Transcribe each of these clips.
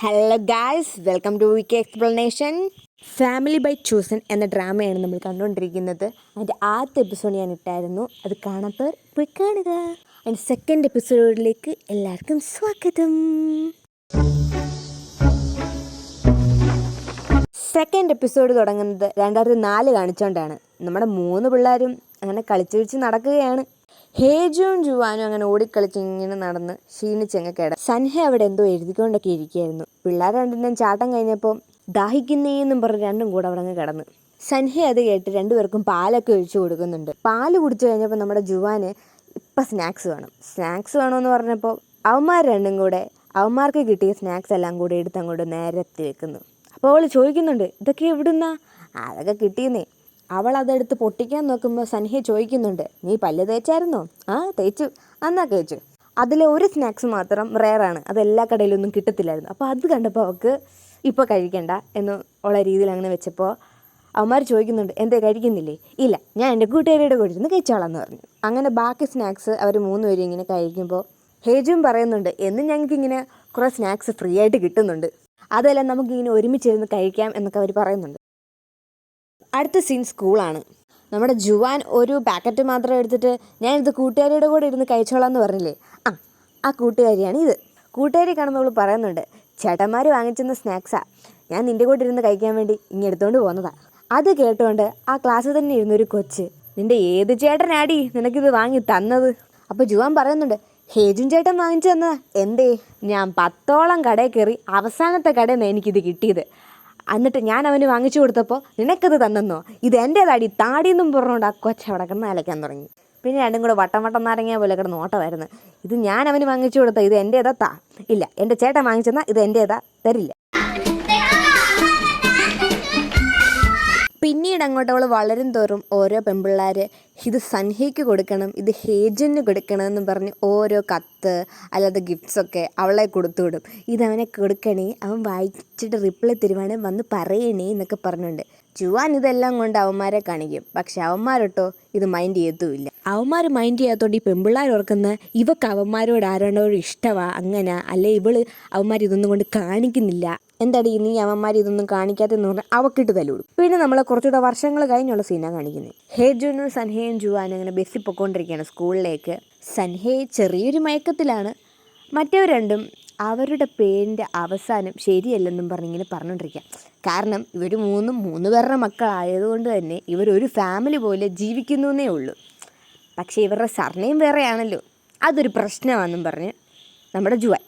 Hello guys, welcome to V K explanation. Family by chosen എന്ന ഡ്രാമയാണ് നമ്മൾ കണ്ടുകൊണ്ടിരിക്കുന്നത്. അതിൻ്റെ ആദ്യത്തെ എപ്പിസോഡ് ഞാൻ ഇട്ടായിരുന്നു. അത് കാണാത്തവർ പോയി കാണുക. അതിൻ്റെ സെക്കൻഡ് എപ്പിസോഡിലേക്ക് എല്ലാവർക്കും സ്വാഗതം. സെക്കൻഡ് എപ്പിസോഡ് തുടങ്ങുന്നത് 2004 കാണിച്ചുകൊണ്ടാണ്. നമ്മുടെ 3 പിള്ളേരും അങ്ങനെ കളിച്ച് നടക്കുകയാണ്. ഹേജുവും ജുവാനും അങ്ങനെ ഓടിക്കളിച്ച് ഇങ്ങനെ നടന്ന് ക്ഷീണിച്ചങ്ങ് കിടന്നു. സൻഹ അവിടെ എന്തോ എഴുതിക്കൊണ്ടൊക്കെ ഇരിക്കുകയായിരുന്നു. പിള്ളേർ രണ്ടിനും ചാട്ടം കഴിഞ്ഞപ്പോൾ ദാഹിക്കുന്നേന്നും പറഞ്ഞ് രണ്ടും കൂടെ അവിടെ അങ്ങ് കിടന്നു. സൻഹ അത് കേട്ട് രണ്ടുപേർക്കും പാലൊക്കെ ഒഴിച്ചു കൊടുക്കുന്നുണ്ട്. പാല് കുടിച്ചു കഴിഞ്ഞപ്പോൾ നമ്മുടെ ജുവാന് ഇപ്പം സ്നാക്സ് വേണമെന്ന് പറഞ്ഞപ്പോൾ അവന്മാർ രണ്ടും കൂടെ അവന്മാർക്ക് കിട്ടിയ സ്നാക്സ് എല്ലാം കൂടെ എടുത്ത് അങ്ങോട്ട് നിരത്തി വെക്കുന്നു. അപ്പോൾ അവൾ ചോദിക്കുന്നുണ്ട്, ഇതൊക്കെ എവിടുന്നാ? അതൊക്കെ കിട്ടിയെന്നേ. അവൾ അതെടുത്ത് പൊട്ടിക്കാൻ നോക്കുമ്പോൾ സൻഹ ചോദിക്കുന്നുണ്ട്, നീ പല്ല് തേച്ചായിരുന്നോ? തേച്ചു. എന്നാ കഴിച്ചു. അതിൽ ഒരു സ്നാക്സ് മാത്രം റെയറാണ്, അത് എല്ലാ കടയിലൊന്നും കിട്ടത്തില്ലായിരുന്നു. അപ്പോൾ അത് കണ്ടപ്പോൾ അവൾക്ക് ഇപ്പോൾ കഴിക്കണ്ട എന്ന് ഉള്ള രീതിയിൽ അങ്ങനെ വെച്ചപ്പോൾ അവന്മാർ ചോദിക്കുന്നുണ്ട്, എന്തേ കഴിക്കുന്നില്ലേ? ഇല്ല, ഞാൻ എൻ്റെ കൂട്ടുകാരിയുടെ കൂടെ ഇരുന്ന് കഴിച്ചോളാം എന്ന് പറഞ്ഞു. അങ്ങനെ ബാക്കി സ്നാക്സ് അവർ 3 പേരും ഇങ്ങനെ കഴിക്കുമ്പോൾ ഹേജും പറയുന്നുണ്ട്, എന്നും ഞങ്ങൾക്കിങ്ങനെ കുറേ സ്നാക്സ് ഫ്രീ ആയിട്ട് കിട്ടുന്നുണ്ട്, അതെല്ലാം നമുക്കിങ്ങനെ ഒരുമിച്ചിരുന്ന് കഴിക്കാം എന്നൊക്കെ അവർ പറയുന്നുണ്ട്. അടുത്ത സീൻ സ്കൂളാണ്. നമ്മുടെ ജുവാൻ ഒരു പാക്കറ്റ് മാത്രം എടുത്തിട്ട് ഞാനിത് കൂട്ടുകാരിയുടെ കൂടെ ഇരുന്ന് കഴിച്ചോളാം എന്ന് പറഞ്ഞില്ലേ, ആ കൂട്ടുകാരിയാണ് ഇത്. കൂട്ടുകാരി കാണുമ്പോൾ അവൾ പറയുന്നുണ്ട്, ചേട്ടന്മാർ വാങ്ങിച്ചെന്ന സ്നാക്സാണ്, ഞാൻ നിൻ്റെ കൂടെ ഇരുന്ന് കഴിക്കാൻ വേണ്ടി എടുത്തുകൊണ്ട് പോകുന്നതാണ്. അത് കേട്ടുകൊണ്ട് ആ ക്ലാസ്സിൽ തന്നെ ഇരുന്നൊരു കൊച്ച്, നിൻ്റെ ഏത് ചേട്ടനാടി നിനക്കിത് വാങ്ങി തന്നത്? അപ്പോൾ ജുവാൻ പറയുന്നുണ്ട്, ഹേജുൻ ചേട്ടൻ വാങ്ങിച്ചു തന്നതാ. എന്തേ? ഞാൻ 10ഓളം കടയിൽ കയറി അവസാനത്തെ കടയിൽ നിന്ന് എനിക്കിത് കിട്ടിയത്. എന്നിട്ട് ഞാൻ അവന് വാങ്ങിച്ചു കൊടുത്തപ്പോൾ നിനക്കത് തന്നെന്നോ? ഇത് എൻ്റേതാടി താടിയെന്നും പറഞ്ഞുകൊണ്ട് ആ കൊച്ചവിടെ കിടന്ന് അലയ്ക്കാൻ തുടങ്ങി. പിന്നെ രണ്ടും കൂടെ വട്ടം നാരങ്ങ പോലെ കിടന്ന് ഓട്ടമായിരുന്നു. ഇത് ഞാൻ അവന് വാങ്ങിച്ചു കൊടുത്ത ഇത് എൻ്റേതാ? ഇല്ല, എൻ്റെ ചേട്ടൻ വാങ്ങിച്ചെന്നാൽ ഇത് എൻ്റേതാ, തരില്ല. പിന്നീട് അങ്ങോട്ട് അവൾ വളരും തോറും ഓരോ പെൺപിള്ളേർ ഇത് സൻഹയ്ക്ക് കൊടുക്കണം, ഇത് ഹേജുന് കൊടുക്കണം എന്ന് പറഞ്ഞ് ഓരോ കത്ത് അല്ലാതെ ഗിഫ്റ്റ്സൊക്കെ അവളെ കൊടുത്തുവിടും. ഇതവനെ കൊടുക്കണേ, അവൻ വായിച്ചിട്ട് റിപ്ലൈ തരുവാണ്, വന്ന് പറയണേ എന്നൊക്കെ പറഞ്ഞുകൊണ്ട് ജുവാൻ ഇതെല്ലാം കൊണ്ട് അവന്മാരെ കാണിക്കും. പക്ഷെ അവന്മാരൊട്ടോ ഇത് മൈൻഡ് ചെയ്യത്തുമില്ല. അവന്മാർ മൈൻഡ് ചെയ്യാത്തോണ്ട് ഈ പെൺപിള്ളേർ ഓർക്കുന്ന ഇവക്ക് അവന്മാരോട് ആരോടോട് ഇഷ്ടമാണ്, അങ്ങനെ അല്ലെ ഇവള് അവന്മാർ ഇതൊന്നും കൊണ്ട് കാണിക്കുന്നില്ല, എന്താടി നീ അവന്മാർ ഇതൊന്നും കാണിക്കാത്തെന്ന് പറഞ്ഞാൽ അവക്കിട്ട് തല്ലുകൊടുക്കും. പിന്നെ നമ്മളെ കുറച്ചുകൂടെ വർഷങ്ങൾ കഴിഞ്ഞുള്ള സീനാണ് കാണിക്കുന്നത്. ഹേജുനും സൻഹയും ജുവാനും അങ്ങനെ ബസ്സിൽ പൊയ്ക്കൊണ്ടിരിക്കുകയാണ് സ്കൂളിലേക്ക്. സൻഹയെ ചെറിയൊരു മയക്കത്തിലാണ്. മറ്റവർ രണ്ടും അവരുടെ പേരിൻ്റെ അവസാനം ശരിയല്ലെന്നും പറഞ്ഞിങ്ങനെ പറഞ്ഞുകൊണ്ടിരിക്കുക. കാരണം ഇവർ 3 പേരുടെ മക്കളായതുകൊണ്ട് തന്നെ ഇവരൊരു ഫാമിലി പോലെ ജീവിക്കുന്നു എന്നേ ഉള്ളൂ. പക്ഷേ ഇവരുടെ സർനെയിം വേറെയാണല്ലോ, അതൊരു പ്രശ്നമാണെന്നും പറഞ്ഞ് നമ്മുടെ ജുവാൻ.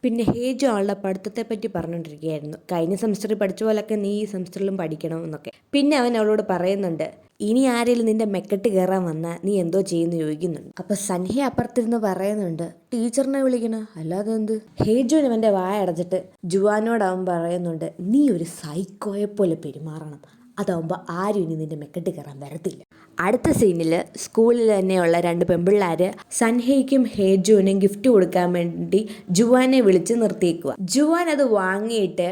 പിന്നെ ഹേജു ആളുടെ പഠിത്തത്തെ പറ്റി പറഞ്ഞുകൊണ്ടിരിക്കുകയായിരുന്നു. കഴിഞ്ഞ സെമസ്റ്ററിൽ പഠിച്ച പോലൊക്കെ നീ ഈ സെമസ്റ്ററിലും പഠിക്കണം എന്നൊക്കെ. പിന്നെ അവൻ അവളോട് പറയുന്നുണ്ട്, ഇനി ആരെങ്കിലും നിൻ്റെ മെക്കെട്ട് കയറാൻ വന്നാൽ നീ എന്തോ ചെയ്യുന്നു ചോദിക്കുന്നുണ്ട്. അപ്പോൾ സൻഹ അപ്പുറത്തിരുന്ന് പറയുന്നുണ്ട്, ടീച്ചറിനെ വിളിക്കണം, അല്ലാതെ എന്ത്? ഹേജുവിന് അവൻ്റെ വായ അടച്ചിട്ട് ജുവാനോട് അവൻ പറയുന്നുണ്ട്, നീ ഒരു സൈക്കോയെ പോലെ പെരുമാറണം, അതാവുമ്പോൾ ആരും ഇനി നിൻ്റെ മെക്കെട്ട് കയറാൻ വരത്തില്ല. അടുത്ത സീനിൽ സ്കൂളിൽ തന്നെയുള്ള 2 പെൺപിള്ളേർ സൻഹയ്ക്കും ഹേജുവിനും ഗിഫ്റ്റ് കൊടുക്കാൻ വേണ്ടി ജുവാനെ വിളിച്ച് നിർത്തിയേക്കുക. ജുവാൻ അത് വാങ്ങിയിട്ട്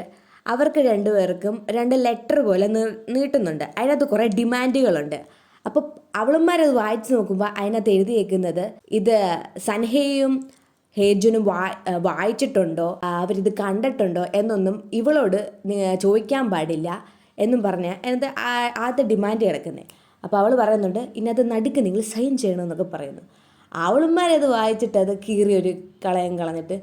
അവർക്ക് 2 പേർക്കും 2 ലെറ്റർ പോലെ നീട്ടുന്നുണ്ട്. അതിനകത്ത് കുറേ ഡിമാൻഡുകളുണ്ട്. അപ്പോൾ അവളുമാരത് വായിച്ചു നോക്കുമ്പോൾ അതിനകത്ത് എഴുതിയേക്കുന്നത്, ഇത് സൻഹയും ഹേജുനും വായിച്ചിട്ടുണ്ടോ, അവരിത് കണ്ടിട്ടുണ്ടോ എന്നൊന്നും ഇവളോട് ചോദിക്കാൻ പാടില്ല എന്നും പറഞ്ഞാൽ അതിനകത്ത് ആദ്യത്തെ ഡിമാൻഡ് കിടക്കുന്നത്. അപ്പോൾ അവൾ പറയുന്നുണ്ട്, ഇന്നത് നടുക്ക് നിങ്ങൾ സൈൻ ചെയ്യണമെന്നൊക്കെ പറയുന്നു. അവളുമാരത് വായിച്ചിട്ട് അത് കീറിയൊരു കളഞ്ഞിട്ട്,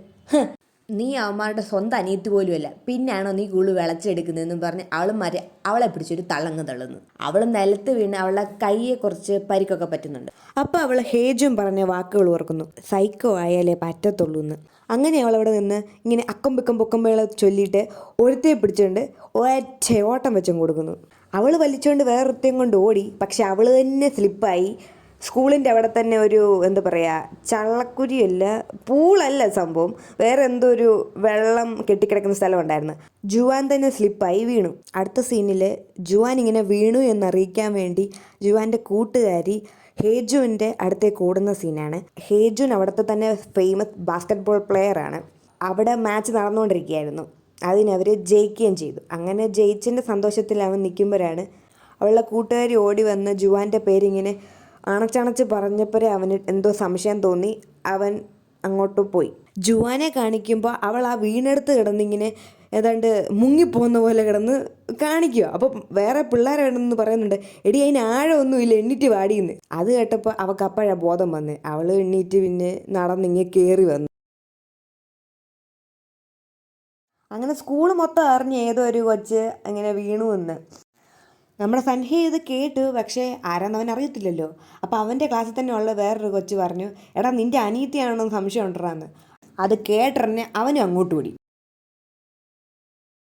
നീ അവന്മാരുടെ സ്വന്തം അനിയത്തി പോലുമല്ല, പിന്നാണോ നീ കൂടുതൽ വിളച്ചെടുക്കുന്നതെന്നും പറഞ്ഞ് അവളുമാരെ അവളെ പിടിച്ചൊരു തള്ളങ്ങ് തള്ളുന്നു. അവൾ നിലത്ത് വീണ് അവളുടെ കയ്യെ കുറച്ച് പരിക്കൊക്കെ പറ്റുന്നുണ്ട്. അപ്പോൾ അവൾ ഹേജും പറഞ്ഞ വാക്കുകൾ ഓർക്കുന്നു, സൈക്കോ ആയാലേ പറ്റത്തുള്ളൂ എന്ന്. അങ്ങനെ അവളവിടെ നിന്ന് ഇങ്ങനെ അക്കം പിക്കം പൊക്കമ്പേളെ ചൊല്ലിയിട്ട് ഒരുത്തയെ പിടിച്ചുകൊണ്ട് ഒറ്റ ഓട്ടം വെച്ചും കൊടുക്കുന്നു. അവൾ വലിച്ചുകൊണ്ട് വേറൊരുത്തയും കൊണ്ട് ഓടി. പക്ഷെ അവൾ തന്നെ സ്ലിപ്പായി. സ്കൂളിൻ്റെ അവിടെ തന്നെ ഒരു എന്താ പറയുക, ചള്ളക്കുരിയല്ല, പൂളല്ല സംഭവം, വേറെ എന്തോ ഒരു വെള്ളം കെട്ടിക്കിടക്കുന്ന സ്ഥലം ഉണ്ടായിരുന്നു. ജുവാൻ തന്നെ സ്ലിപ്പായി വീണു. അടുത്ത സീനിൽ ജുവാൻ ഇങ്ങനെ വീണു എന്നറിയിക്കാൻ വേണ്ടി ജുവാൻ്റെ കൂട്ടുകാരി ഹേജുവിൻ്റെ അടുത്തേക്ക് ഓടുന്ന സീനാണ്. ഹേജുൻ അവിടുത്തെ തന്നെ ഫേമസ് ബാസ്കറ്റ്ബോൾ പ്ലെയറാണ്. അവിടെ മാച്ച് നടന്നുകൊണ്ടിരിക്കുകയായിരുന്നു. അതിനവർ ജയിക്കുകയും ചെയ്തു. അങ്ങനെ ജയിച്ചതിൻ്റെ സന്തോഷത്തിൽ അവൻ നിൽക്കുമ്പോഴാണ് അവളുടെ കൂട്ടുകാരി ഓടി വന്ന് ജുവാൻ്റെ പേരിങ്ങനെ അണച്ചണച്ച് പറഞ്ഞപ്പോഴേ അവന് എന്തോ സംശയം തോന്നി. അവൻ അങ്ങോട്ട് പോയി. ജുവാനെ കാണിക്കുമ്പോൾ അവൾ ആ വീണെടുത്ത് കിടന്നിങ്ങനെ ഏതാണ്ട് മുങ്ങിപ്പോകുന്ന പോലെ കിടന്ന് കാണിക്കുക. അപ്പം വേറെ പിള്ളേരെ കിടന്ന് പറയുന്നുണ്ട്, എടി അതിന് ആഴമൊന്നുമില്ല, എണ്ണീറ്റ് വാടിയെന്ന്. അത് കേട്ടപ്പോൾ അവൾക്ക് അപ്പോഴാണ് ബോധം വന്ന്. അവൾ എണ്ണീറ്റ് പിന്നെ നടന്നിങ്ങനെ കയറി വന്നു. അങ്ങനെ സ്കൂൾ മൊത്തം അറിഞ്ഞ് ഏതോ ഒരു കൊച്ച് ഇങ്ങനെ വീണു എന്ന്. നമ്മുടെ സൻഹി ഇത് കേട്ടു, പക്ഷേ ആരാന്ന് അവൻ അറിയത്തില്ലല്ലോ. അപ്പോൾ അവൻ്റെ ക്ലാസ്സിൽ തന്നെ ഉള്ള വേറൊരു കൊച്ച് പറഞ്ഞു, എടാ നിൻ്റെ അനിയത്തിയാണെന്ന് സംശയം ഉണ്ടറാന്ന്. അത് കേട്ടറിഞ്ഞ് അവനും അങ്ങോട്ട് ഓടി.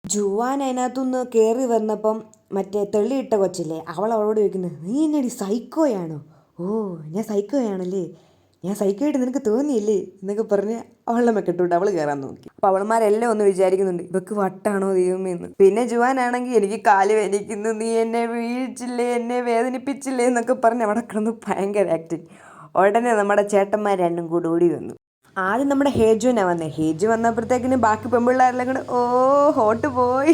ജുവാൻ അതിനകത്തുനിന്ന് കയറി വന്നപ്പം മറ്റേ തെള്ളിയിട്ട കൊച്ചില്ലേ, അവൾ അവളോട് ചോദിക്കുന്നത്, നീ എന്നടി സൈക്കോയാണോ? ഓ, ഞാൻ സൈക്കോയാണല്ലേ, ഞാൻ സൈക്കോയായിട്ട് നിനക്ക് തോന്നിയില്ലേ എന്നൊക്കെ പറഞ്ഞ് അവളുടെ മെക്കെട്ടോട്ട് അവൾ കയറാൻ നോക്കി. അപ്പോൾ അവൾമാരെല്ലാം ഒന്ന് വിചാരിക്കുന്നുണ്ട്, ഇവക്ക് വട്ടാണോ ദൈവമേന്ന്. പിന്നെ ജുവാനാണെങ്കിൽ എനിക്ക് കാല് വേദനിക്കുന്നു, നീ എന്നെ വീഴ്ചില്ലേ, എന്നെ വേദനിപ്പിച്ചില്ലേ എന്നൊക്കെ പറഞ്ഞ് അവിടെ കിടന്ന് ഭയങ്കര ആക്ടിങ്. ഉടനെ നമ്മുടെ ചേട്ടന്മാർ രണ്ടും കൂടി ഓടി വന്നു. ആദ്യം നമ്മുടെ ഹേജുവിനാണ് വന്നത്. ഹേജു വന്നപ്പോഴത്തേക്കിന് ബാക്കി പെൺപിള്ളേരെല്ലാം കൂടെ ഓ ഹോട്ട് പോയി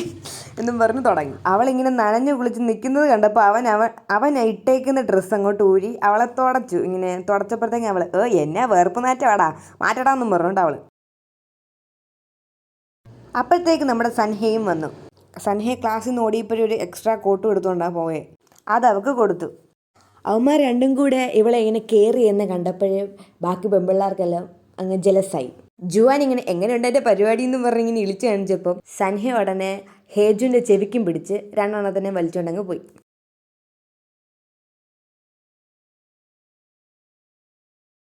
എന്നും പറഞ്ഞ് തുടങ്ങി. അവളിങ്ങനെ നനഞ്ഞു കുളിച്ച് നിൽക്കുന്നത് കണ്ടപ്പോൾ അവൻ ഇട്ടേക്കുന്ന ഡ്രസ്സ് അങ്ങോട്ട് ഊരി അവളെ തുടച്ചു. ഇങ്ങനെ തുടച്ചപ്പോഴത്തേക്കും അവൾ എന്നെ വേർപ്പ് നാറ്റവാടാ, മാറ്റടാന്നും പറഞ്ഞുകൊണ്ട് അവൾ. അപ്പോഴത്തേക്ക് നമ്മുടെ സൻഹയും വന്നു. സൻഹയെ ക്ലാസ്സിൽ നിന്ന് ഓടിയപ്പോഴൊരു എക്സ്ട്രാ കോട്ടും എടുത്തുകൊണ്ടാണ് പോയേ. അത് അവൾക്ക് കൊടുത്തു. അവന്മാർ രണ്ടും കൂടെ ഇവളെ ഇങ്ങനെ കയറി എന്ന് കണ്ടപ്പോഴേ ബാക്കി പെൺപിള്ളേർക്കെല്ലാം അങ്ങ് ജലസായി. ജുവാൻ ഇങ്ങനെ എങ്ങനെയുണ്ട് എൻ്റെ പരിപാടി എന്ന് പറഞ്ഞ് ഇങ്ങനെ ഇളിച്ചു കാണിച്ചപ്പം സൻഹ ഉടനെ ഹേജുവിൻ്റെ ചെവിക്കും പിടിച്ച് രണ്ടെണ്ണത്തിനെ വലിച്ചുകൊണ്ടങ്ങ് പോയി.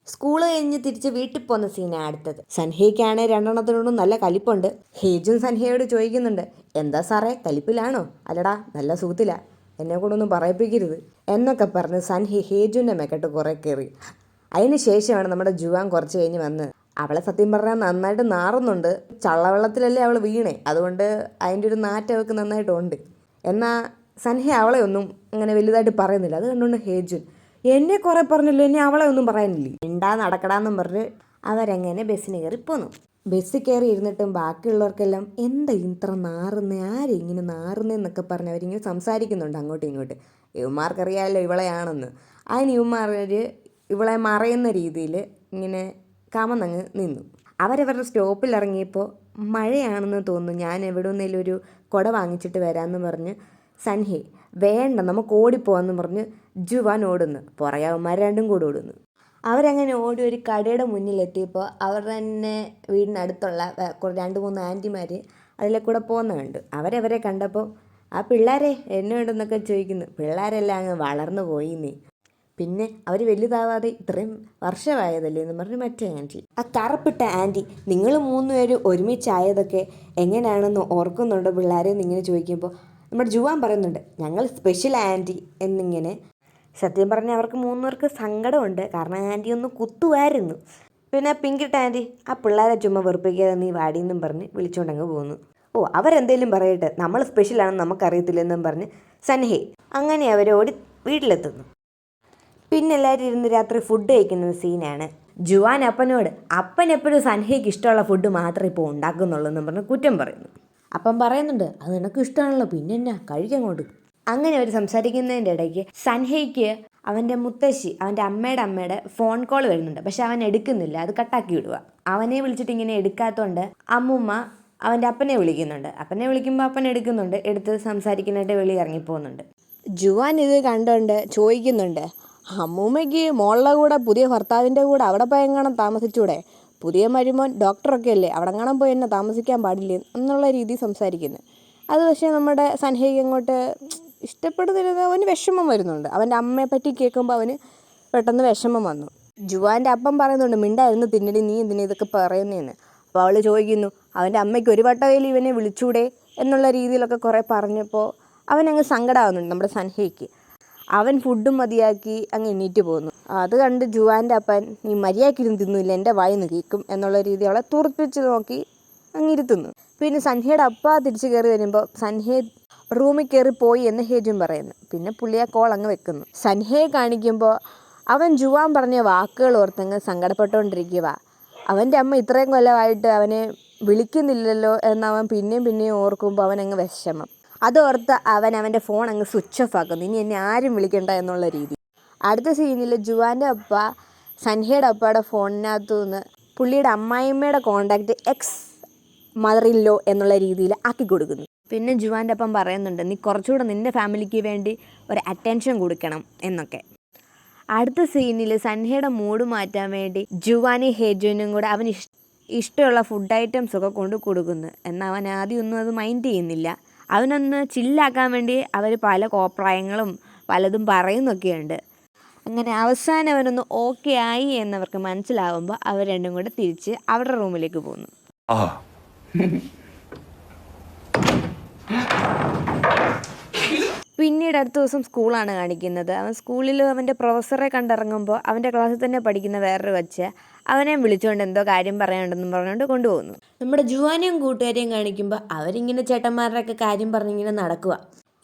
സ്കൂള് കഴിഞ്ഞ് തിരിച്ച് വീട്ടിൽ പോകുന്ന സീനാണ് അടുത്തത്. സൻഹയ്ക്കാണെങ്കിൽ രണ്ടെണ്ണത്തിനോടും നല്ല കലിപ്പുണ്ട്. ഹേജുൻ സൻഹയോട് ചോദിക്കുന്നുണ്ട്, എന്താ സാറേ കലിപ്പിലാണോ? അല്ലടാ നല്ല സുഖത്തിലാ, എന്നെ കൂടൊന്നും പറയിപ്പിക്കരുത് എന്നൊക്കെ പറഞ്ഞ് സൻഹി ഹേജുവിൻ്റെ മെക്കെട്ട് കുറേ കയറി. അതിന് ശേഷമാണ് നമ്മുടെ ജുവാൻ കുറച്ച് കഴിഞ്ഞ് വന്ന്. അവളെ സത്യം പറഞ്ഞാൽ നന്നായിട്ട് നാറുന്നുണ്ട്. ചള്ളവെള്ളത്തിലല്ലേ അവൾ വീണേ, അതുകൊണ്ട് അതിൻ്റെ ഒരു നാറ്റം അവൾക്ക് നന്നായിട്ടുണ്ട്. എന്നാൽ സൻഹ അവളെ ഒന്നും അങ്ങനെ വലുതായിട്ട് പറയുന്നില്ല. അത് കണ്ടുകൊണ്ട് ഹേജുൻ, എന്നെ കുറേ പറഞ്ഞല്ലോ, എന്നെ അവളെ ഒന്നും പറയാനില്ലേ, ഉണ്ടാ നടക്കടാന്നും പറഞ്ഞ് അവരങ്ങനെ ബസ്സിന് കയറി പോന്നു. ബസ്സിൽ കയറി ഇരുന്നിട്ടും ബാക്കിയുള്ളവർക്കെല്ലാം എന്താ ഇത്ര നാറുന്നേ, ആരും ഇങ്ങനെ നാറുന്നേന്നൊക്കെ പറഞ്ഞ് അവരിങ്ങനെ സംസാരിക്കുന്നുണ്ട് അങ്ങോട്ടും ഇങ്ങോട്ടും. ഇവന്മാർക്കറിയാമല്ലോ ഇവളെയാണെന്ന്. അതിന് ഇവന്മാർ ഇവളെ മറയുന്ന രീതിയിൽ ഇങ്ങനെ കമന്നങ്ങ് നിന്നു. അവരവരുടെ സ്റ്റോപ്പിൽ ഇറങ്ങിയപ്പോൾ മഴയാണെന്ന് തോന്നുന്നു, ഞാൻ എവിടെ നിന്നേലും ഒരു കുട വാങ്ങിച്ചിട്ട് വരാമെന്ന് പറഞ്ഞ് സൻഹി, വേണ്ട നമുക്ക് ഓടിപ്പോവാന്ന് പറഞ്ഞ് ജുവാൻ ഓടുന്നു. പുറകവന്മാർ രണ്ടും കൂടെ ഓടുന്നു. അവരങ്ങനെ ഓടി ഒരു കടയുടെ മുന്നിലെത്തിയപ്പോൾ അവർ തന്നെ വീടിനടുത്തുള്ള 2-3 ആൻറ്റിമാർ അതിലെ കൂടെ പോകുന്നുണ്ട്. അവരവരെ കണ്ടപ്പോൾ ആ പിള്ളേരെ എന്നോടെന്നൊക്കെ ചോദിക്കുന്നു. പിള്ളേരെല്ലാം അങ്ങ് വളർന്നു പോയിന്നേ, പിന്നെ അവർ വലുതാവാതെ ഇത്രയും വർഷമായതല്ലേ എന്ന് പറഞ്ഞ് മറ്റേ ആൻറ്റി, ആ കറുപ്പിട്ട ആൻറ്റി, നിങ്ങൾ 3 പേര് ഒരുമിച്ചായതൊക്കെ എങ്ങനെയാണെന്ന് ഓർക്കുന്നുണ്ടോ പിള്ളേരെ എന്നിങ്ങനെ ചോദിക്കുമ്പോൾ നമ്മുടെ ജുവാൻ പറയുന്നുണ്ട്, ഞങ്ങൾ സ്പെഷ്യൽ ആൻറ്റി എന്നിങ്ങനെ. സത്യം പറഞ്ഞാൽ അവർക്ക് 3 പേർക്ക് സങ്കടമുണ്ട്, കാരണം ആൻറ്റി ഒന്ന് കുത്തുമായിരുന്നു. പിന്നെ പിങ്കിട്ട ആൻറ്റി, ആ പിള്ളേരെ ചുമ്മാ വെറുപ്പിക്കാതെ നീ വാടിയെന്നും പറഞ്ഞ് വിളിച്ചുകൊണ്ടങ്ങ് പോകുന്നു. ഓ അവരെന്തേലും പറയട്ടെ, നമ്മൾ സ്പെഷ്യലാണെന്ന് നമുക്കറിയത്തില്ലെന്നും പറഞ്ഞ് സൻഹേ. അങ്ങനെ അവരോടി വീട്ടിലെത്തുന്നു. പിന്നെ എല്ലാവരും ഇരുന്ന് രാത്രി ഫുഡ് കഴിക്കുന്ന സീനാണ്. ജുവാൻ അപ്പനോട്, അപ്പൻ എപ്പോഴും സൻഹയ്ക്ക് ഇഷ്ടമുള്ള ഫുഡ് മാത്രമേ ഇപ്പോൾ ഉണ്ടാക്കുന്നുള്ളൂ എന്ന് പറഞ്ഞ് കുറ്റം പറയുന്നു. അപ്പം പറയുന്നുണ്ട്, അത് നിനക്ക് ഇഷ്ടമാണല്ലോ, പിന്നെ എന്നാ കഴിക്കങ്ങോട്ട്. അങ്ങനെ അവർ സംസാരിക്കുന്നതിൻ്റെ ഇടയ്ക്ക് സൻഹയ്ക്ക് അവൻ്റെ മുത്തശ്ശി, അവൻ്റെ അമ്മയുടെ ഫോൺ കോൾ വരുന്നുണ്ട്. പക്ഷെ അവൻ എടുക്കുന്നില്ല, അത് കട്ടാക്കി വിടുക. അവനെ വിളിച്ചിട്ട് ഇങ്ങനെ എടുക്കാത്തതുകൊണ്ട് അമ്മൂമ്മ അവൻ്റെ അപ്പനെ വിളിക്കുന്നുണ്ട്. അപ്പനെ വിളിക്കുമ്പോൾ അപ്പൻ എടുക്കുന്നുണ്ട്, എടുത്ത് സംസാരിക്കാനായിട്ട് വെളി ഇറങ്ങിപ്പോകുന്നുണ്ട്. ജുവാൻ ഇത് കണ്ടുകൊണ്ട് ചോദിക്കുന്നുണ്ട്, അമ്മൂമ്മയ്ക്ക് മോളുടെ കൂടെ പുതിയ ഭർത്താവിൻ്റെ കൂടെ അവിടെ പോയി എങ്ങാനും താമസിച്ചൂടെ? പുതിയ മരുമോൻ ഡോക്ടറൊക്കെ അല്ലേ, അവിടെ എങ്ങാനും പോയി എന്നെ താമസിക്കാൻ പാടില്ലേ എന്നുള്ള രീതിയിൽ സംസാരിക്കുന്നു. അത് പക്ഷേ നമ്മുടെ സൻഹയ്ക്ക് അങ്ങോട്ട് ഇഷ്ടപ്പെടുന്നില്ല, അവന് വിഷമം വരുന്നുണ്ട്. അവൻ്റെ അമ്മയെ പറ്റി കേൾക്കുമ്പോൾ അവന് പെട്ടെന്ന് വിഷമം വന്നു. ജുവാൻ്റെ അപ്പം പറയുന്നുണ്ട്, മിണ്ടായിരുന്നു തിന്നടി, നീ എന്തിനാ ഇതൊക്കെ പറയുന്നതെന്ന്. അപ്പോൾ അവൾ ചോദിക്കുന്നു, അവൻ്റെ അമ്മയ്ക്ക് ഒരു വട്ടവേലി ഇവനെ വിളിച്ചൂടെ എന്നുള്ള രീതിയിലൊക്കെ കുറേ പറഞ്ഞപ്പോൾ അവനങ്ങ് സങ്കടമാകുന്നുണ്ട് നമ്മുടെ സൻഹയ്ക്ക്. അവൻ ഫുഡും മതിയാക്കി അങ്ങ് എണീറ്റ് പോകുന്നു. അത് കണ്ട് ജുവാൻ്റെ അപ്പൻ, നീ മര്യാദയ്ക്കിരുന്ന് തിന്നില്ല, എൻ്റെ വായിന്ന് കേൾക്കും എന്നുള്ള രീതി അവളെ തുറപ്പിച്ച് നോക്കി അങ്ങിരുത്തുന്നു. പിന്നെ സൻഹയുടെ അപ്പ തിരിച്ച് കയറി വരുമ്പോൾ സൻഹയെ റൂമിൽ കയറി പോയി എന്ന് ഹേജുൻ പറയുന്നു. പിന്നെ പുള്ളിയെ കോൾ അങ്ങ് വെക്കുന്നു. സൻഹയെ കാണിക്കുമ്പോൾ അവൻ ജുവാൻ പറഞ്ഞ വാക്കുകൾ ഓർത്തങ്ങ് സങ്കടപ്പെട്ടുകൊണ്ടിരിക്കുക. അവൻ്റെ അമ്മ ഇത്രയും കൊല്ലമായിട്ട് അവനെ വിളിക്കുന്നില്ലല്ലോ എന്നവൻ പിന്നെയും ഓർക്കുമ്പോൾ അവനങ്ങ് വിഷമം. അതോർത്ത് അവൻ്റെ ഫോൺ അങ്ങ് സ്വിച്ച് ഓഫ് ആക്കുന്നു, ഇനി എന്നെ ആരും വിളിക്കണ്ട എന്നുള്ള രീതി. അടുത്ത സീനിൽ ജുവാൻ്റെ അപ്പ സൻഹയുടെ അപ്പയുടെ ഫോണിനകത്തു നിന്ന് പുള്ളിയുടെ അമ്മായിമ്മയുടെ contact ex mother in law എന്നുള്ള രീതിയിൽ ആക്കി കൊടുക്കുന്നു. പിന്നെ ജുവാൻ്റെ അപ്പം പറയുന്നുണ്ട്, നീ കുറച്ചുകൂടെ നിൻ്റെ ഫാമിലിക്ക് വേണ്ടി ഒരു അറ്റൻഷൻ കൊടുക്കണം എന്നൊക്കെ. അടുത്ത സീനിൽ സൻഹയുടെ മൂഡ് മാറ്റാൻ വേണ്ടി ജുവാനും ഹേജുനും കൂടെ അവന് ഇഷ്ടമുള്ള ഫുഡ് ഐറ്റംസ് ഒക്കെ കൊണ്ട് കൊടുക്കുന്നു. എന്നാൽ അവൻ ആദ്യമൊന്നും അത് മൈൻഡ് ചെയ്യുന്നില്ല. അവനൊന്ന് ചില്ലാക്കാൻ വേണ്ടി അവർ പല കോപ്രായങ്ങളും പലതും പറയുന്നൊക്കെയുണ്ട്. അങ്ങനെ അവസാനം അവനൊന്ന് ഓക്കെ ആയി എന്നവർക്ക് മനസ്സിലാവുമ്പോൾ അവർ രണ്ടും കൂടെ തിരിച്ച് അവരുടെ റൂമിലേക്ക് പോകുന്നു. പിന്നീട് അടുത്ത ദിവസം സ്കൂളാണ് കാണിക്കുന്നത്. അവൻ സ്കൂളിൽ അവൻ്റെ പ്രൊഫസറെ കണ്ടിറങ്ങുമ്പോൾ അവൻ്റെ ക്ലാസ്സിൽ തന്നെ പഠിക്കുന്ന വേറൊരു കൊച്ച് അവനെ വിളിച്ചുകൊണ്ട് എന്തോ കാര്യം പറയാനുണ്ടെന്നും പറഞ്ഞുകൊണ്ട് കൊണ്ടുപോകുന്നു. നമ്മുടെ ജുവാനെയും കൂട്ടുകാരെയും കാണിക്കുമ്പോൾ അവരിങ്ങനെ ചേട്ടന്മാരുടെയൊക്കെ കാര്യം പറഞ്ഞിങ്ങനെ നടക്കുക.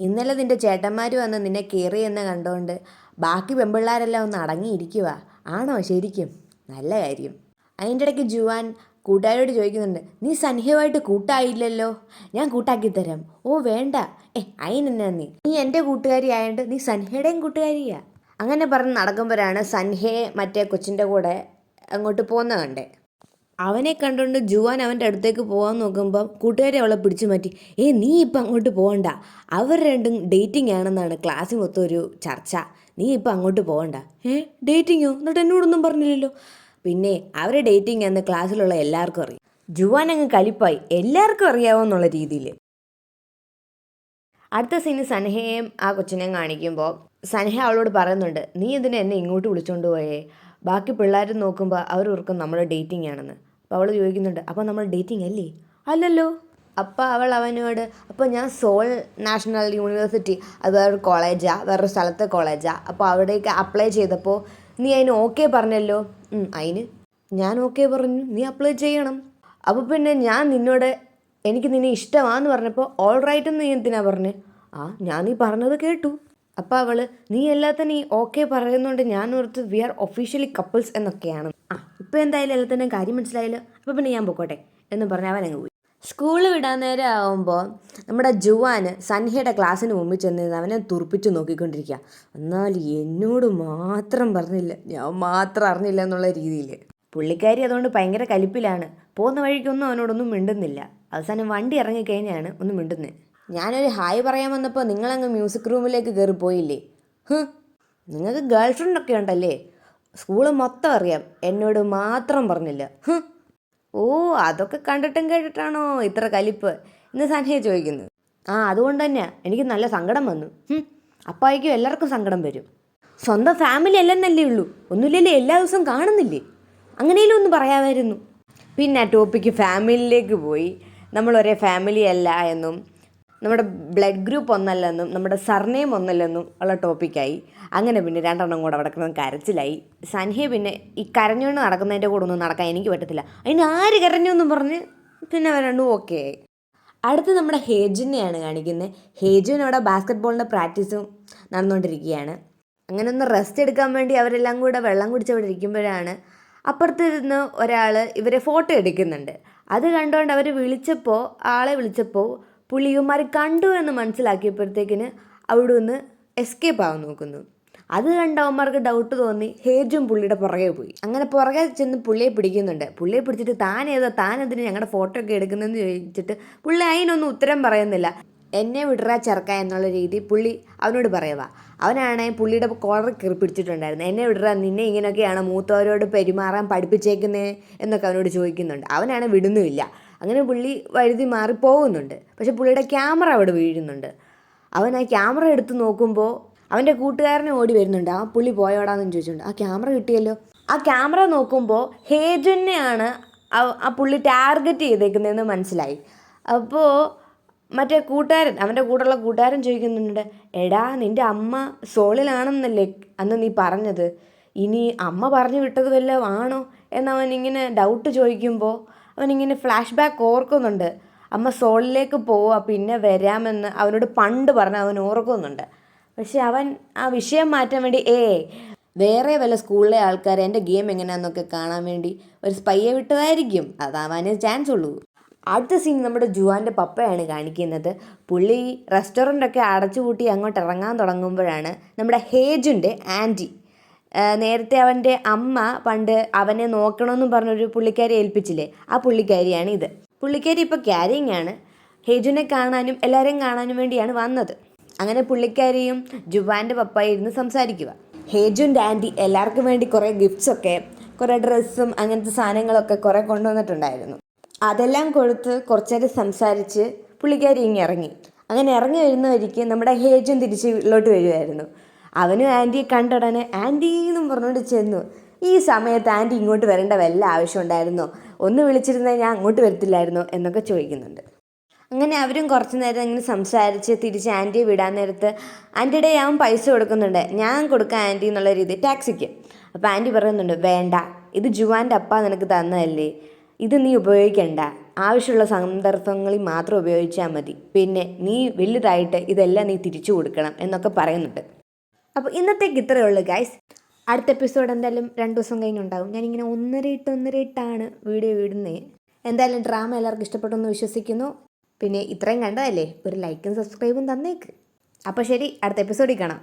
ഇന്നലെ നിൻ്റെ ചേട്ടന്മാർ വന്ന് നിന്നെ കയറി എന്ന് കണ്ടുകൊണ്ട് ബാക്കി പെമ്പിള്ളാരെല്ലാം ഒന്ന് അടങ്ങിയിരിക്കുക. ആണോ ശരിക്കും? നല്ല കാര്യം. അതിൻ്റെ ഇടയ്ക്ക് ജുവാൻ കൂട്ടുകാരോട് ചോദിക്കുന്നുണ്ട്, നീ സൻഹയുമായിട്ട് കൂട്ടായില്ലല്ലോ, ഞാൻ കൂട്ടാക്കി തരാം. ഓ വേണ്ട, അതിനെന്നാ നീ എൻ്റെ കൂട്ടുകാരി ആയതുകൊണ്ട് നീ സൻഹയുടെയും കൂട്ടുകാരിയാ. അങ്ങനെ പറഞ്ഞ് നടക്കുമ്പോഴാണ് സൻഹയെ മറ്റേ കൊച്ചിൻ്റെ കൂടെ അങ്ങോട്ട് പോകുന്ന കണ്ടേ. അവനെ കണ്ടുകൊണ്ട് ജുവാൻ അവൻ്റെ അടുത്തേക്ക് പോകാൻ നോക്കുമ്പോൾ കൂട്ടുകാരെ അവളെ പിടിച്ചു മാറ്റി. നീ ഇപ്പം അങ്ങോട്ട് പോകണ്ട, അവർ രണ്ടും ഡേറ്റിംഗ് ആണെന്നാണ് ക്ലാസ്സിൽ മൊത്തം ഒരു ചർച്ച, നീ ഇപ്പം അങ്ങോട്ട് പോകണ്ട. ഡേറ്റിങ്ങോ? എന്നിട്ട് എന്നോടൊന്നും പറഞ്ഞില്ലല്ലോ. പിന്നെ അവർ ഡേറ്റിംഗ് എന്ന് ക്ലാസ്സിലുള്ള എല്ലാവർക്കും അറിയാം. ജുവാൻ അങ്ങ് കലിപ്പായി, എല്ലാവർക്കും അറിയാവോന്നുള്ള രീതിയിൽ. അടുത്ത സീന് സൻഹയെയും ആ കൊച്ചിനെയും കാണിക്കുമ്പോൾ സൻഹ അവളോട് പറയുന്നുണ്ട്, നീ ഇതിനെ എന്നെ ഇങ്ങോട്ട് വിളിച്ചോണ്ട് പോയേ, ബാക്കി പിള്ളേർ നോക്കുമ്പോൾ അവരോർക്കും നമ്മൾ ഡേറ്റിംഗ് ആണെന്ന്. അപ്പോൾ അവൾ ചോദിക്കുന്നുണ്ട്, അപ്പോൾ നമ്മൾ ഡേറ്റിംഗ് അല്ലേ? അല്ലല്ലോ. അപ്പോൾ അവൾ അവനോട്, അപ്പോൾ ഞാൻ സോൾ നാഷണൽ യൂണിവേഴ്സിറ്റി, അത് വേറൊരു കോളേജാണ്, വേറൊരു സ്ഥലത്തെ കോളേജാണ്, അപ്പോൾ അവിടേക്ക് അപ്ലൈ ചെയ്തപ്പോൾ നീ അതിന് ഓക്കെ പറഞ്ഞല്ലോ. അതിന് ഞാൻ ഓക്കെ പറഞ്ഞു, നീ അപ്ലൈ ചെയ്യണം. അപ്പോൾ പിന്നെ ഞാൻ നിന്നോട് എനിക്ക് നിന്നെ ഇഷ്ടമാണെന്ന് പറഞ്ഞപ്പോൾ ഓൾ റൈറ്റ് എന്ന് നീ എന്തിനാ പറഞ്ഞ്? ഞാൻ നീ പറഞ്ഞത് കേട്ടു. അപ്പോൾ അവൾ, നീ എല്ലാത്തിനും ഈ ഓക്കെ പറയുന്നുണ്ട്, ഞാൻ ഓർത്ത് വി ആർ ഒഫീഷ്യലി കപ്പിൾസ് എന്നൊക്കെയാണ്. ഇപ്പോൾ എന്തായാലും എല്ലാത്തിനും കാര്യം മനസ്സിലായല്ലോ, അപ്പോൾ പിന്നെ ഞാൻ പൊക്കോട്ടെ എന്ന് പറഞ്ഞ് അവൻ അങ്ങ് പോയി. സ്കൂൾ വിടാൻ നേരം ആകുമ്പോൾ നമ്മുടെ ജുവാന് സൻഹയുടെ ക്ലാസ്സിന് മുമ്പിൽ ചെന്നിരുന്ന് അവനെ തുറപ്പിച്ച് നോക്കിക്കൊണ്ടിരിക്കുക. എന്നാൽ എന്നോട് മാത്രം പറഞ്ഞില്ല, ഞാൻ മാത്രം അറിഞ്ഞില്ല എന്നുള്ള രീതിയിൽ. പുള്ളിക്കാരി അതുകൊണ്ട് ഭയങ്കര കലിപ്പിലാണ്. പോകുന്ന വഴിക്കൊന്നും അവനോടൊന്നും മിണ്ടുന്നില്ല. അവസാനം വണ്ടി ഇറങ്ങിക്കഴിഞ്ഞാണ് ഒന്ന് മിണ്ടുന്നത്. ഞാനൊരു ഹായ് പറയാൻ വന്നപ്പോൾ നിങ്ങളങ്ങ് മ്യൂസിക് റൂമിലേക്ക് കയറി പോയില്ലേ? നിങ്ങൾക്ക് ഗേൾ ഫ്രണ്ടൊക്കെ ഉണ്ടല്ലേ? സ്കൂള് മൊത്തം അറിയാം, എന്നോട് മാത്രം പറഞ്ഞില്ല. അതൊക്കെ കണ്ടിട്ടും കേട്ടിട്ടാണോ ഇത്ര കലിപ്പ് എന്ന് സൻഹയെ ചോദിക്കുന്നത്. അതുകൊണ്ട് തന്നെയാണ് എനിക്ക് നല്ല സങ്കടം വന്നു. അപ്പായിക്കും എല്ലാവർക്കും സങ്കടം വരും. സ്വന്തം ഫാമിലി അല്ലെന്നല്ലേ ഉള്ളൂ, ഒന്നുമില്ലല്ലേ എല്ലാ ദിവസവും കാണുന്നില്ലേ? അങ്ങനെയും ഒന്ന് പറയാമായിരുന്നു. പിന്നെ ആ ടോപ്പിക്ക് ഫാമിലിയിലേക്ക് പോയി. നമ്മൾ ഒരേ ഫാമിലി അല്ല എന്നും നമ്മുടെ ബ്ലഡ് ഗ്രൂപ്പ് ഒന്നല്ലെന്നും നമ്മുടെ സർനെയിം ഒന്നല്ലെന്നും ഉള്ള ടോപ്പിക്കായി. അങ്ങനെ പിന്നെ രണ്ടെണ്ണം കൂടെ അവിടെ കിടന്ന് കരച്ചിലായി. സൻഹയെ പിന്നെ ഈ കരഞ്ഞുകൊണ്ട് നടക്കുന്നതിൻ്റെ കൂടെ ഒന്നും നടക്കാൻ എനിക്ക് പറ്റത്തില്ല, അതിന് ആര് കരഞ്ഞു എന്നും പറഞ്ഞ് പിന്നെ രണ്ടും ഓക്കെ ആയി. അടുത്ത് നമ്മുടെ ഹേജുനെയാണ് കാണിക്കുന്നത്. ഹേജുവിന് അവിടെ ബാസ്കറ്റ് ബോളിൻ്റെ പ്രാക്ടീസും നടന്നുകൊണ്ടിരിക്കുകയാണ്. അങ്ങനെ ഒന്ന് റെസ്റ്റ് എടുക്കാൻ വേണ്ടി അവരെല്ലാം കൂടെ വെള്ളം കുടിച്ചവിടെ ഇരിക്കുമ്പോഴാണ് അപ്പുറത്തിരുന്ന് ഒരാൾ ഇവരെ ഫോട്ടോ എടുക്കുന്നുണ്ട്. അത് കണ്ടുകൊണ്ട് അവർ ആളെ വിളിച്ചപ്പോൾ പുള്ളിയന്മാർ കണ്ടു എന്ന് മനസ്സിലാക്കിയപ്പോഴത്തേക്കിന് അവിടെ നിന്ന് എസ്കേപ്പ് ആവാൻ നോക്കുന്നു. അത് കണ്ടവന്മാർക്ക് ഡൗട്ട് തോന്നി ഹേജും പുള്ളിയുടെ പുറകെ പോയി. അങ്ങനെ പുറകെ ചെന്ന് പുള്ളിയെ പിടിക്കുന്നുണ്ട്. പുള്ളിയെ പിടിച്ചിട്ട് താനെതിന് ഞങ്ങളുടെ ഫോട്ടോ ഒക്കെ എടുക്കുന്നതെന്ന് ചോദിച്ചിട്ട് പുള്ളി അതിനൊന്നും ഉത്തരം പറയുന്നില്ല. എന്നെ വിടറാ ചെറുക്ക എന്നുള്ള രീതി പുള്ളി അവനോട് പറയുക. അവനാണെങ്കിൽ പുള്ളിയുടെ കോളർ കയറി പിടിച്ചിട്ടുണ്ടായിരുന്നു. എന്നെ വിടറാ, നിന്നെ ഇങ്ങനെയൊക്കെയാണ് മൂത്തവരോട് പെരുമാറാൻ പഠിപ്പിച്ചേക്കുന്നത് എന്നൊക്കെ അവനോട് ചോദിക്കുന്നുണ്ട്. അവനാണ് വിടുന്നുമില്ല. അങ്ങനെ പുള്ളി വഴുതി മാറി പോകുന്നുണ്ട്. പക്ഷെ പുള്ളിയുടെ ക്യാമറ അവിടെ വീഴുന്നുണ്ട്. അവൻ ആ ക്യാമറ എടുത്ത് നോക്കുമ്പോൾ അവൻ്റെ കൂട്ടുകാരനെ ഓടി വരുന്നുണ്ട്. ആ പുള്ളി പോയോടാന്ന് ചോദിച്ചിട്ടുണ്ട്. ആ ക്യാമറ കിട്ടിയല്ലോ. ആ ക്യാമറ നോക്കുമ്പോൾ ഹേജുനെയാണ് ആ പുള്ളി ടാർഗറ്റ് ചെയ്തേക്കുന്നതെന്ന് മനസ്സിലായി. അപ്പോൾ മറ്റേ കൂട്ടുകാരൻ, അവൻ്റെ കൂടെയുള്ള കൂട്ടുകാരൻ ചോദിക്കുന്നുണ്ട്, എടാ നിൻ്റെ അമ്മ സോളിലാണെന്നല്ലേ അന്ന് നീ പറഞ്ഞത്, ഇനി അമ്മ പറഞ്ഞു വിട്ടത് വല്ലതും ആണോ എന്നവനിങ്ങനെ ഡൗട്ട് ചോദിക്കുമ്പോൾ അവനിങ്ങനെ ഫ്ലാഷ് ബാക്ക് ഓർക്കുന്നുണ്ട്. അമ്മ സോളിലേക്ക് പോവുക പിന്നെ വരാമെന്ന് അവനോട് പണ്ട് പറഞ്ഞ് അവൻ ഓർക്കുന്നുണ്ട്. പക്ഷെ അവൻ ആ വിഷയം മാറ്റാൻ വേണ്ടി വേറെ വല്ല സ്കൂളിലെ ആൾക്കാർ എൻ്റെ ഗെയിം എങ്ങനെയാണെന്നൊക്കെ കാണാൻ വേണ്ടി ഒരു സ്പൈയെ വിട്ടതായിരിക്കും, അതാവാനേ ചാൻസ് ഉള്ളൂ. അടുത്ത സീൻ നമ്മുടെ ജുവാൻ്റെ പപ്പയാണ് കാണിക്കുന്നത്. പുള്ളി റെസ്റ്റോറൻ്റൊക്കെ അടച്ചുപൂട്ടി അങ്ങോട്ട് ഇറങ്ങാൻ തുടങ്ങുമ്പോഴാണ് നമ്മുടെ ഹേജുൻ്റെ ആൻറ്റി നേരത്തെ അവൻ്റെ അമ്മ പണ്ട് അവനെ നോക്കണമെന്നും പറഞ്ഞൊരു പുള്ളിക്കാരി ഏൽപ്പിച്ചില്ലേ, ആ പുള്ളിക്കാരിയാണ് ഇത്. പുള്ളിക്കാരി ഇപ്പോൾ ക്യാരിങ് ആണ്. ഹേജുനെ കാണാനും എല്ലാവരെയും കാണാനും വേണ്ടിയാണ് വന്നത്. അങ്ങനെ പുള്ളിക്കാരിയും ജുവാൻ്റെ പപ്പായും ഇരുന്ന് സംസാരിക്കുക. ഹേജുൻ്റെ ആൻറ്റി എല്ലാവർക്കും വേണ്ടി കുറേ ഗിഫ്റ്റ്സൊക്കെ, കുറേ ഡ്രസ്സും അങ്ങനത്തെ സാധനങ്ങളൊക്കെ കുറേ കൊണ്ടുവന്നിട്ടുണ്ടായിരുന്നു. അതെല്ലാം കൊടുത്ത് കുറച്ച് നേരം സംസാരിച്ച് പുള്ളിക്കാരി ഇങ്ങ് ഇറങ്ങി. അങ്ങനെ ഇറങ്ങി വരുന്ന വഴിക്ക് നമ്മുടെ ഹേജുൻ തിരിച്ച് വീട്ടിലോട്ട് വരുമായിരുന്നു. അവനും ആൻറ്റിയെ കണ്ടുടനെ ആൻറ്റി എന്നും പറഞ്ഞുകൊണ്ട് ചെന്നു. ഈ സമയത്ത് ആൻറ്റി ഇങ്ങോട്ട് വരേണ്ട വല്ല ആവശ്യം ഉണ്ടായിരുന്നോ? ഒന്ന് വിളിച്ചിരുന്നാൽ ഞാൻ അങ്ങോട്ട് വരത്തില്ലായിരുന്നോ എന്നൊക്കെ ചോദിക്കുന്നുണ്ട്. അങ്ങനെ അവരും കുറച്ച് നേരം ഇങ്ങനെ സംസാരിച്ച് തിരിച്ച് ആൻറ്റിയെ വിടാൻ നേരത്ത് ആൻറ്റിയുടെ അവൻ പൈസ കൊടുക്കുന്നുണ്ട്, ഞാൻ കൊടുക്കാം ആൻറ്റി എന്നുള്ള രീതിയിൽ ടാക്സിക്ക്. അപ്പോൾ ആൻറ്റി പറയുന്നുണ്ട്, വേണ്ട, ഇത് ജുവാൻ്റെ അപ്പ നിനക്ക് തന്നതല്ലേ, ഇത് നീ ഉപയോഗിക്കണ്ട, ആവശ്യമുള്ള സന്ദർഭങ്ങളിൽ മാത്രം ഉപയോഗിച്ചാൽ മതി, പിന്നെ നീ വലുതായിട്ട് ഇതെല്ലാം നീ തിരിച്ചു കൊടുക്കണം എന്നൊക്കെ പറയുന്നുണ്ട്. അപ്പോൾ ഇന്നത്തേക്ക് ഇത്രയേ ഉള്ളൂ ഗൈസ്. അടുത്ത എപ്പിസോഡ് എന്തായാലും 2 ദിവസം കഴിഞ്ഞുണ്ടാകും. ഞാനിങ്ങനെ ഒന്നരയിട്ടാണ് വീഡിയോ ഇടുന്നത്. എന്തായാലും ഡ്രാമ എല്ലാവർക്കും ഇഷ്ടപ്പെട്ടെന്ന് വിശ്വസിക്കുന്നു. പിന്നെ ഇത്രയും കണ്ടതല്ലേ, ഒരു ലൈക്കും സബ്സ്ക്രൈബും തന്നേക്ക്. അപ്പോൾ ശരി, അടുത്ത എപ്പിസോഡിൽ കാണാം.